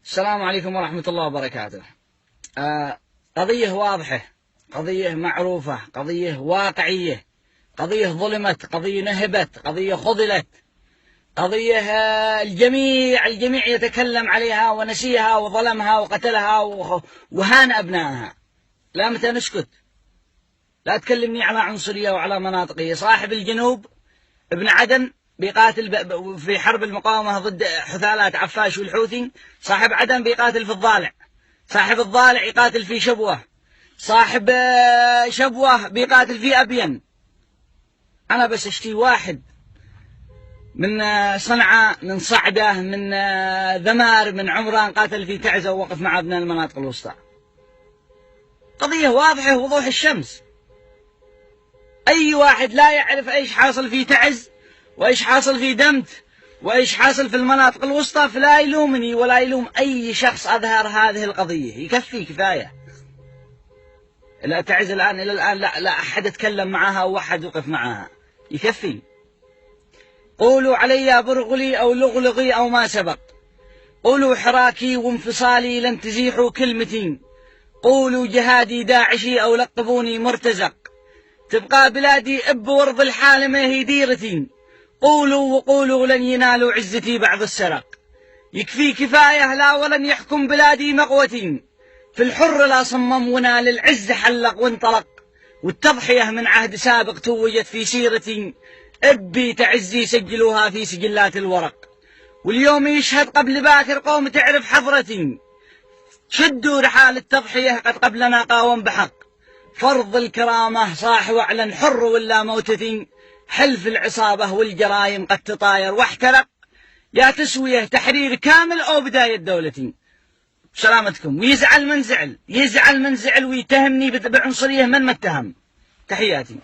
السلام عليكم ورحمة الله وبركاته. قضية واضحة، قضية معروفة، قضية واقعية، قضية ظلمت، قضية نهبت، قضية خذلت، قضية الجميع يتكلم عليها ونسيها وظلمها وقتلها وهان أبنائها. لا، متى نسكت؟ لا تكلمني على عنصرية وعلى مناطقية. صاحب الجنوب ابن عدن بيقاتل في حرب المقاومة ضد حثالات عفاش والحوثي، صاحب عدن بيقاتل في الضالع، صاحب الضالع يقاتل في شبوة، صاحب شبوة بيقاتل في أبين. أنا بس أشتي واحد من صنعاء، من صعدة، من ذمار، من عمران قاتل في تعز ووقف مع ابناء المناطق الوسطى. قضية واضحة وضوح الشمس. أي واحد لا يعرف إيش حاصل في تعز وإيش حاصل في دمت وإيش حاصل في المناطق الوسطى فلا يلومني ولا يلوم أي شخص أظهر هذه القضية. يكفي كفاية. لا تعز الآن إلى الآن لا أحد يتكلم معها أو أحد يوقف معها. يكفي. قولوا علي برغلي أو لغلغي أو ما سبق، قولوا حراكي وانفصالي لن تزيحوا كلمتي، قولوا جهادي داعشي أو لقبوني مرتزق، تبقى بلادي أب ورض الحالمة هي ديرتي، قولوا وقولوا لن ينالوا عزتي بعد السرق. يكفي كفاية لا ولن يحكم بلادي مقوتي، في الحر لا صمم ونال العز حلق وانطلق، والتضحية من عهد سابق توجت في سيرتي، أبي تعزي سجلوها في سجلات الورق، واليوم يشهد قبل باكر قوم تعرف حضرتي، شدوا رحال التضحية قد قبلنا قاوم بحق، فرض الكرامة صاح واعلن حر ولا موتتي، حلف العصابة والجرايم قد تطاير واحترق، يا تسوية تحرير كامل أو بداية دولتي. سلامتكم. ويزعل من زعل، يزعل من زعل ويتهمني بعنصرية من ما اتهم. تحياتي.